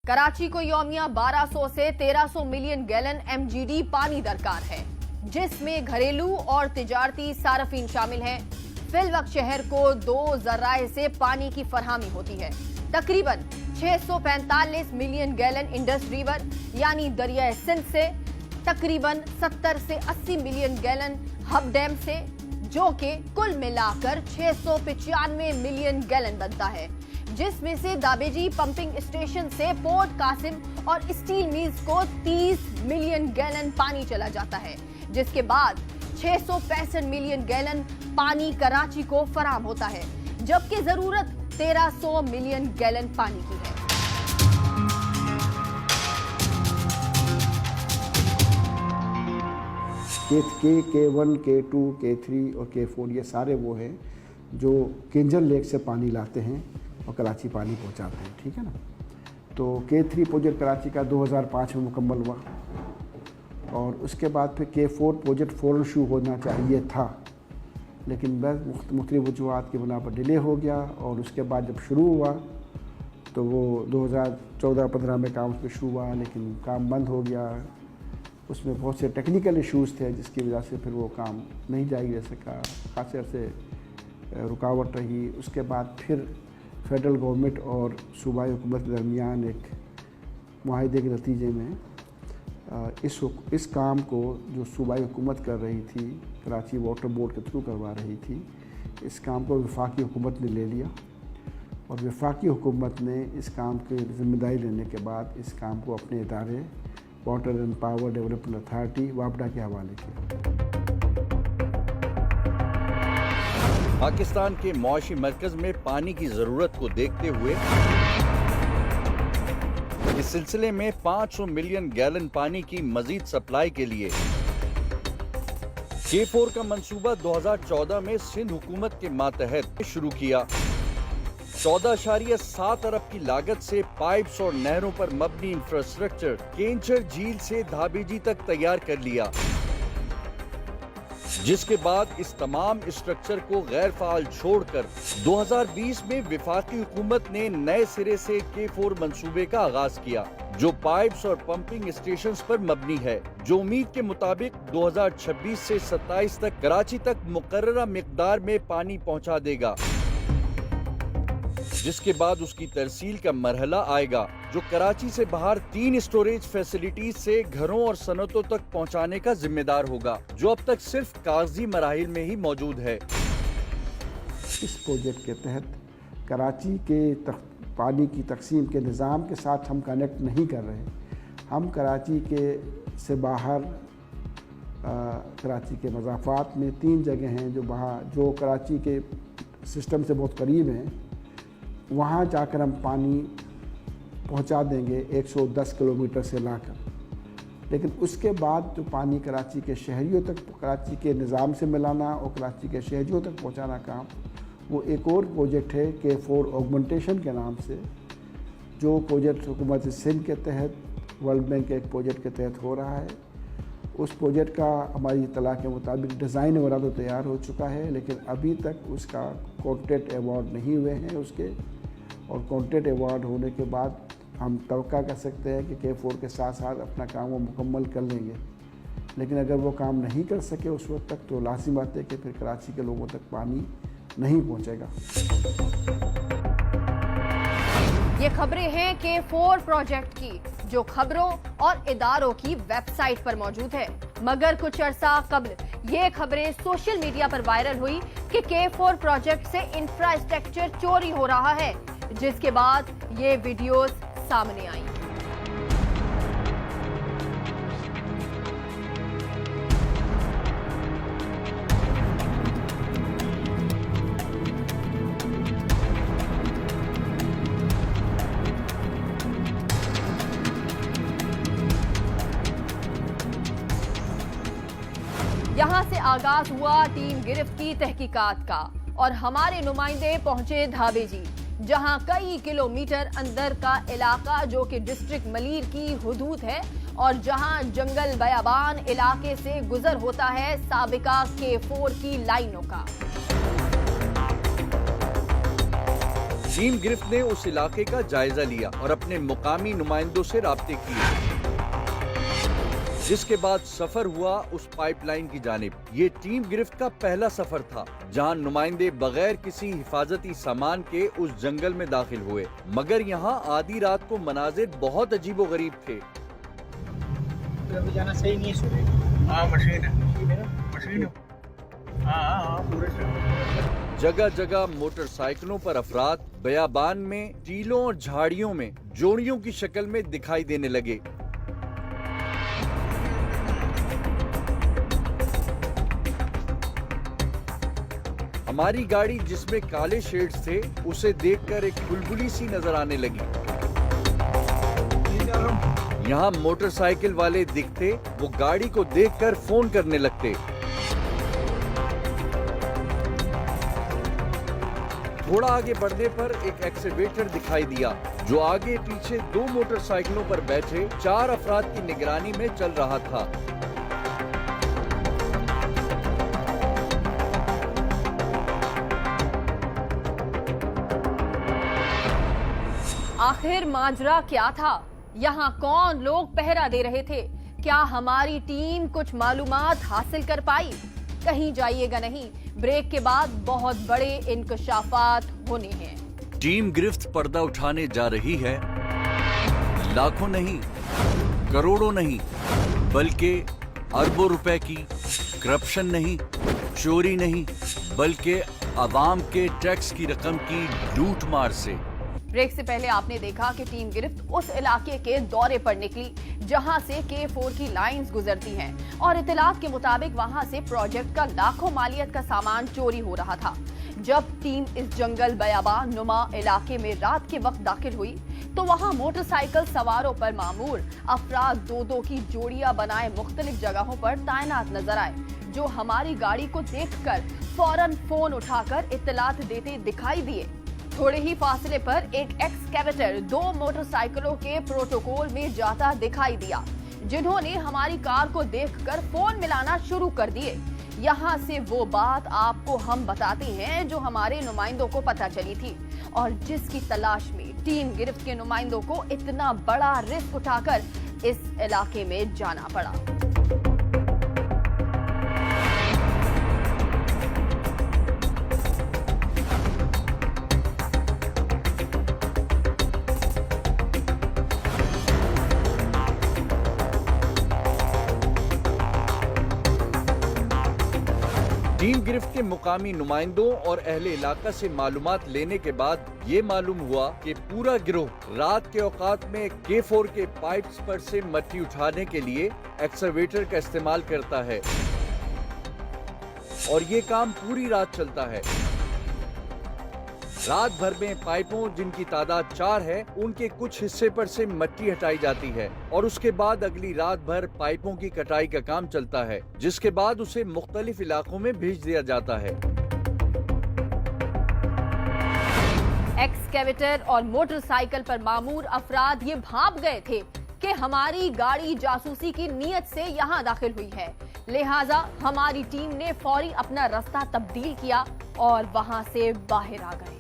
कराची को यौमिया 1200 से 1300 million gallon MGD पानी दरकार है, जिसमें घरेलू और तिजारती सारफीन शामिल हैं। फिलवक्त शहर को 2 जराए से पानी की फरहमी होती है। तकरीबन 645 मिलियन गैलन इंडस रिवर यानी दरिया सिंध से, तकरीबन 70 से 80 मिलियन गैलन हब डैम से, जो कि कुल मिलाकर 695 मिलियन गैलन बनता है, जिसमें से दाबेजी पंपिंग स्टेशन से पोर्ट कासिम और स्टील मिल्स को 30 मिलियन गैलन पानी चला जाता है, जिसके बाद 665 मिलियन गैलन पानी कराची को फराहम होता है, जबकि जरूरत 1300 मिलियन गैलन पानी की है। K1, K2, K3 और K4 ये सारे वो हैं जो किंजल लेक से पानी लाते हैं और कराची पानी पहुंचाते हैं, ठीक है ना। तो K3 प्रोजेक्ट कराची का 2005 में मुकम्मल हुआ और उसके बाद फिर K4 प्रोजेक्ट फ़ौरन शुरू होना चाहिए था, लेकिन बस मुख्तलिफ वजूहात की बिना पर डिले हो गया और उसके बाद जब शुरू हुआ तो वो 2014-15 में काम उस पर शुरू हुआ, लेकिन काम बंद हो गया। उसमें बहुत से टेक्निकल इश्यूज़ थे जिसकी वजह से फिर वो काम नहीं जारी रह सका, खासे अरसे रुकावट रही। उसके बाद फिर फेडरल गवर्नमेंट और सूबाई हुकूमत के दरमियान एक मुआहदे के नतीजे में इस काम को जो सूबाई हुकूमत कर रही थी, कराची वाटर बोर्ड के थ्रू करवा रही थी, इस काम को वफाकी हुकूमत ने ले लिया और वफाकी हुकूमत ने इस काम की जिम्मेदारी लेने के बाद इस काम को अपने इदारे water and power development authority वापडा के हवाले किया। पाकिस्तान के मौशी मरकज में पानी की जरूरत को देखते हुए इस सिलसिले में 500 मिलियन गैलन पानी की मजीद सप्लाई के लिए K4 का मंसूबा 2014 में सिंध हुकूमत के मातहत शुरू किया। 14.7 अरब की लागत से पाइप्स और नहरों पर मबनी इंफ्रास्ट्रक्चर केंचर झील से धाबेजी तक तैयार कर लिया, जिसके बाद इस तमाम स्ट्रक्चर को गैर फाल छोड़कर 2020 में वफाकी हुकूमत ने नए सिरे से K4 मंसूबे का आगाज किया, जो पाइप्स और पंपिंग स्टेशंस पर मबनी है, जो उम्मीद के मुताबिक 2026 से 27 तक कराची तक मुकर्ररा मिकदार में पानी पहुंचा देगा, जिसके बाद उसकी तरसील का मरहला आएगा, जो कराची से बाहर 3 स्टोरेज फैसिलिटीज से घरों और सनतों तक पहुंचाने का जिम्मेदार होगा, जो अब तक सिर्फ कागजी मराहिल में ही मौजूद है। इस प्रोजेक्ट के तहत कराची के पानी की तकसीम के निज़ाम के साथ हम कनेक्ट नहीं कर रहे। हम कराची के से बाहर कराची के मज़ाफ़ात में 3 जगह हैं जो कराची के सिस्टम से बहुत करीब हैं, वहाँ जाकर हम पानी पहुँचा देंगे 110 किलोमीटर से लाकर। लेकिन उसके बाद जो पानी कराची के शहरियों तक, कराची के निज़ाम से मिलाना और कराची के शहरियों तक पहुँचाना काम, वो एक और प्रोजेक्ट है K4 ऑगमेंटेशन के नाम से, जो प्रोजेक्ट हुकूमत सिंध के तहत वर्ल्ड बैंक के एक प्रोजेक्ट के तहत हो रहा है। उस प्रोजेक्ट का हमारी इत्तला के मुताबिक डिज़ाइन वगैरह तो तैयार हो चुका है, लेकिन अभी तक उसका कॉन्ट्रैक्ट अवार्ड नहीं हुए हैं उसके, और कॉन्ट्रैक्ट अवार्ड होने के बाद हम तवक्का कर सकते हैं कि K4 के साथ साथ अपना काम वो मुकम्मल कर लेंगे। लेकिन अगर वो काम नहीं कर सके उस वक्त तक, तो लाज़िम बात है कि फिर कराची के लोगों तक पानी नहीं पहुँचेगा। ये खबरें हैं K4 प्रोजेक्ट की, जो खबरों और इदारों की वेबसाइट पर मौजूद है, मगर कुछ अरसा कबल ये खबरें सोशल मीडिया पर वायरल हुई कि K4 प्रोजेक्ट से इंफ्रास्ट्रक्चर चोरी हो रहा है, जिसके बाद ये वीडियोस सामने आई। यहां से आगाज हुआ टीम गिरफ्त की तहकीकात का और हमारे नुमाइंदे पहुंचे धाबेजी, जहां कई किलोमीटर अंदर का इलाका जो कि डिस्ट्रिक्ट मलीर की हुदूद है और जहां जंगल बयाबान इलाके से गुजर होता है साबिका K4 की लाइनों का। टीम गिरफ्त ने उस इलाके का जायजा लिया और अपने मुकामी नुमाइंदों से राब्ते किए, जिसके बाद सफर हुआ उस पाइपलाइन की जानिब। ये टीम गिरफ्त का पहला सफर था जहां नुमाइंदे बगैर किसी हिफाजती सामान के उस जंगल में दाखिल हुए, मगर यहां आधी रात को मनाजिर बहुत अजीबोगरीब थे। जाना सही नहीं है। मशीन है। पूरे जगह जगह मोटरसाइकिलों पर अफराद बयाबान में टीलों और झाड़ियों में जोड़ियों की शक्ल में दिखाई देने लगे। हमारी गाड़ी जिसमें काले शेड्स थे उसे देखकर एक बुलबुली सी नजर आने लगी। यहाँ मोटरसाइकिल वाले दिखते वो गाड़ी को देखकर फोन करने लगते। थोड़ा आगे बढ़ने पर एक एक्सीवेटर दिखाई दिया जो आगे पीछे 2 मोटरसाइकिलों पर बैठे 4 अफराद की निगरानी में चल रहा था। आखिर माजरा क्या था? यहाँ कौन लोग पहरा दे रहे थे? क्या हमारी टीम कुछ मालूमात हासिल कर पाई? कहीं जाइएगा नहीं, ब्रेक के बाद बहुत बड़े इंकशाफात होने हैं। टीम गिरफ्त पर्दा उठाने जा रही है। लाखों नहीं, करोड़ों नहीं, बल्कि अरबों रुपए की करप्शन नहीं, चोरी नहीं, बल्कि आवाम के टैक्स की रकम की लूट मार से। ब्रेक से पहले आपने देखा कि टीम गिरफ्त उस इलाके के दौरे पर निकली जहां से K4 की लाइंस गुजरती हैं और इतलात के मुताबिक वहां से प्रोजेक्ट का लाखों मालियत का सामान चोरी हो रहा था। जब टीम इस जंगल बयाबान नुमा इलाके में रात के वक्त दाखिल हुई तो वहां मोटरसाइकिल सवारों पर मामूर अफराद 2-2 की जोड़ियां बनाए मुख्तलिफ जगहों पर तैनात नजर आए, जो हमारी गाड़ी को देखकर फौरन फोन उठाकर इतलात देते दिखाई दिए। थोड़े ही फासले पर एक एक्सकेवेटर 2 मोटरसाइकिलों के प्रोटोकॉल में जाता दिखाई दिया, जिन्होंने हमारी कार को देखकर फोन मिलाना शुरू कर दिए। यहाँ से वो बात आपको हम बताते हैं जो हमारे नुमाइंदों को पता चली थी और जिसकी तलाश में टीम गिरफ्त के नुमाइंदों को इतना बड़ा रिस्क उठाकर इस इलाके में जाना पड़ा। टीम गिरफ्त के मुकामी नुमाइंदों और अहले इलाका से मालूमात लेने के बाद ये मालूम हुआ कि पूरा गिरोह रात के औकात में K4 के पाइप्स पर से मट्टी उठाने के लिए एक्सकवेटर का इस्तेमाल करता है और ये काम पूरी रात चलता है। रात भर में पाइपों जिनकी तादाद 4 है उनके कुछ हिस्से पर से मट्टी हटाई जाती है और उसके बाद अगली रात भर पाइपों की कटाई का काम चलता है, जिसके बाद उसे मुख्तलिफ इलाकों में भेज दिया जाता है। एक्सकेवेटर और मोटरसाइकिल पर मामूर अफराद ये भांप गए थे कि हमारी गाड़ी जासूसी की नीयत से यहाँ दाखिल हुई है, लिहाजा हमारी टीम ने फौरी अपना रास्ता तब्दील किया और वहां से बाहर आ गए।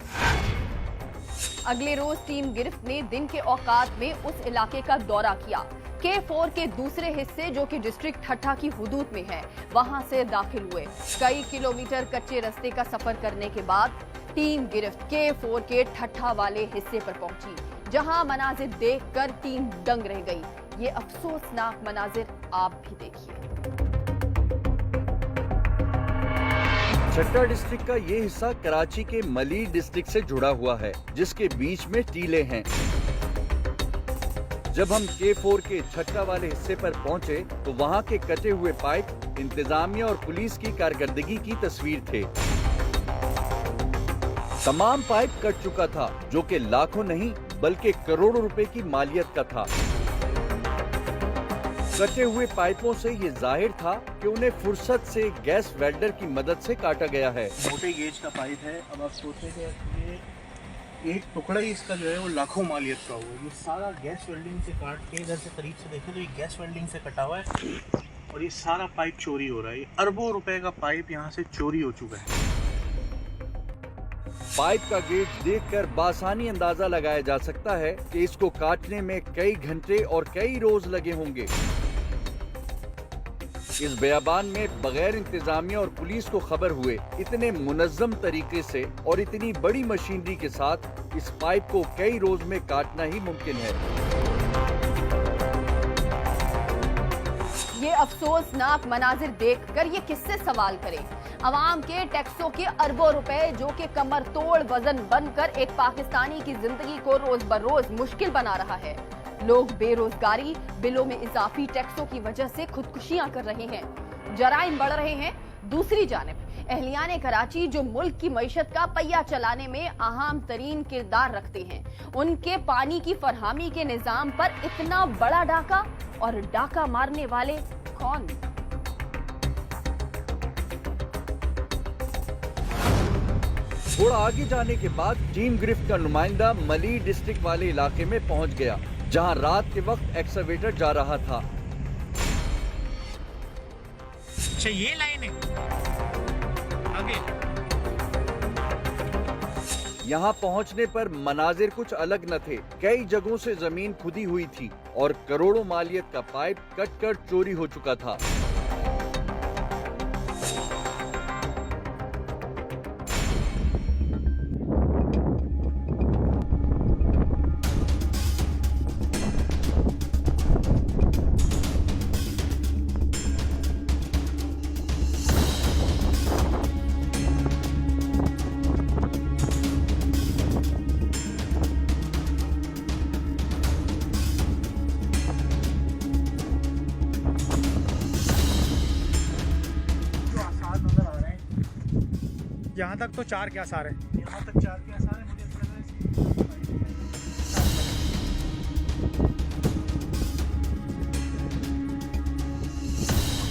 अगले रोज टीम गिरफ्त ने दिन के औकात में उस इलाके का दौरा किया। K4 के दूसरे हिस्से जो कि डिस्ट्रिक्ट ठट्ठा की हुदूद में है, वहां से दाखिल हुए। कई किलोमीटर कच्चे रास्ते का सफर करने के बाद टीम गिरफ्त K4 के ठट्ठा वाले हिस्से पर पहुंची, जहां मनाजिर देखकर टीम दंग रह गई। ये अफसोसनाक मनाजिर आप भी देखिए। ठट्ठा डिस्ट्रिक्ट का ये हिस्सा कराची के मलीर डिस्ट्रिक्ट से जुड़ा हुआ है, जिसके बीच में टीले हैं। जब हम K4 के ठट्ठा वाले हिस्से पर पहुंचे तो वहां के कटे हुए पाइप इंतजामिया और पुलिस की कारकर्दगी की तस्वीर थे। तमाम पाइप कट चुका था, जो कि लाखों नहीं बल्कि करोड़ों रुपए की मालियत का था। कटे हुए पाइपों से ये जाहिर था कि उन्हें फुर्सत से गैस वेल्डर की मदद से काटा गया है। मोटे गेज का पाइप है। अब आप सोचें कि ये एक टुकड़ा ही इसका जो है वो लाखों मालियत का हुआ। ये सारा गैस वेल्डिंग से काट के इधर से करीब से देखें तो ये गैस वेल्डिंग से कटा हुआ है और ये सारा पाइप चोरी हो रहा है। ये अरबों रुपए का पाइप यहाँ से चोरी हो चुका है। पाइप का गेज देखकर बासानी अंदाजा लगाया जा सकता है कि इसको काटने में कई घंटे और कई रोज लगे होंगे। इस बयाबान में बगैर इंतजामिया और पुलिस को खबर हुए इतने मुनज्जम तरीके से और इतनी बड़ी मशीनरी के साथ इस पाइप को कई रोज में काटना ही मुमकिन है। ये अफसोसनाक मनाजिर देखकर ये किससे सवाल करे। अवाम के टैक्सों के अरबों रुपए जो कि कमर तोड़ वजन बनकर एक पाकिस्तानी की जिंदगी को रोज बरोज मुश्किल बना रहा है। लोग बेरोजगारी, बिलों में इजाफी टैक्सों की वजह से खुदकुशियां कर रहे हैं, जराइम बढ़ रहे हैं। दूसरी जानिब अहलियाने कराची जो मुल्क की मईशत का पहिया चलाने में अहम तरीन किरदार रखते हैं, उनके पानी की फरहमी के निजाम पर इतना बड़ा डाका, और डाका मारने वाले कौन? थोड़ा आगे जाने के बाद टीम गिरफ्त का नुमाइंदा मली डिस्ट्रिक्ट वाले इलाके में पहुंच गया, जहां रात के वक्त एक्सकवेटर जा रहा था। अच्छा, ये लाइन है आगे। यहाँ पहुँचने पर मनाजिर कुछ अलग न थे। कई जगहों से जमीन खुदी हुई थी और करोड़ों मालियत का पाइप कट कर चोरी हो चुका था। यहाँ तक तो 4 के आसार है। यहाँ तक 4 के आसार है। मुझे ऐसा लग रहा है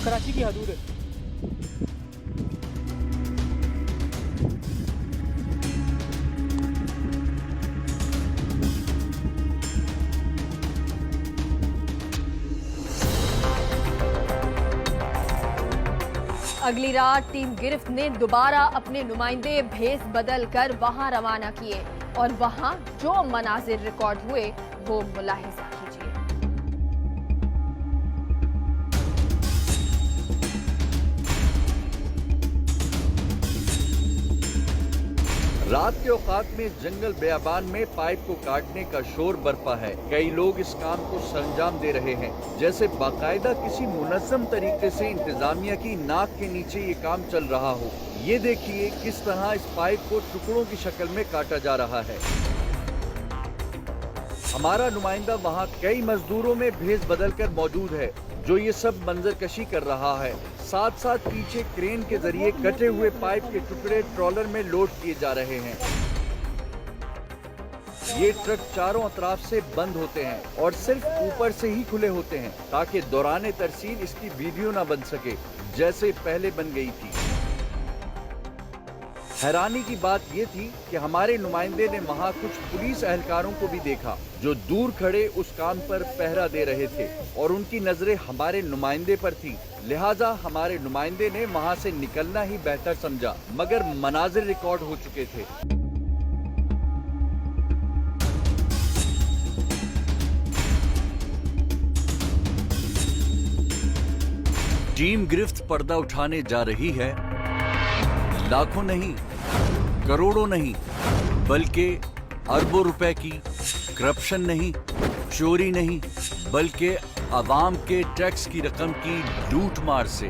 कराची की हदूद है। अगली रात टीम गिरफ्त ने दोबारा अपने नुमाइंदे भेस बदल कर वहां रवाना किए, और वहां जो मनाजिर रिकॉर्ड हुए वो मुलाहिजा कीजिए। रात के औकात में जंगल बयाबान में पाइप को काटने का शोर बरपा है। कई लोग इस काम को सरंजाम दे रहे हैं, जैसे बाकायदा किसी मुनज़्ज़म तरीके से इंतजामिया की नाक के नीचे ये काम चल रहा हो। ये देखिए किस तरह इस पाइप को टुकड़ों की शक्ल में काटा जा रहा है। हमारा नुमाइंदा वहाँ कई मजदूरों में भेस बदल कर मौजूद है, जो ये सब मंजरकशी कर रहा है। साथ साथ पीछे क्रेन के जरिए कटे हुए पाइप के टुकड़े ट्रॉलर में लोड किए जा रहे हैं। ये ट्रक चारों अतराफ से बंद होते हैं और सिर्फ ऊपर से ही खुले होते हैं, ताकि दौरान तरसील इसकी वीडियो ना बन सके जैसे पहले बन गई थी। हैरानी की बात यह थी कि हमारे नुमाइंदे ने वहाँ कुछ पुलिस एहलकारों को भी देखा, जो दूर खड़े उस काम पर पहरा दे रहे थे, और उनकी नजरें हमारे नुमाइंदे पर थी। लिहाजा हमारे नुमाइंदे ने वहाँ से निकलना ही बेहतर समझा, मगर मनाजिर रिकॉर्ड हो चुके थे। टीम गिरफ्त पर्दा उठाने जा रही है। लाखों नहीं, करोड़ों नहीं, बल्कि अरबों रुपए की करप्शन नहीं, चोरी नहीं, बल्कि आवाम के टैक्स की रकम की लूट मार से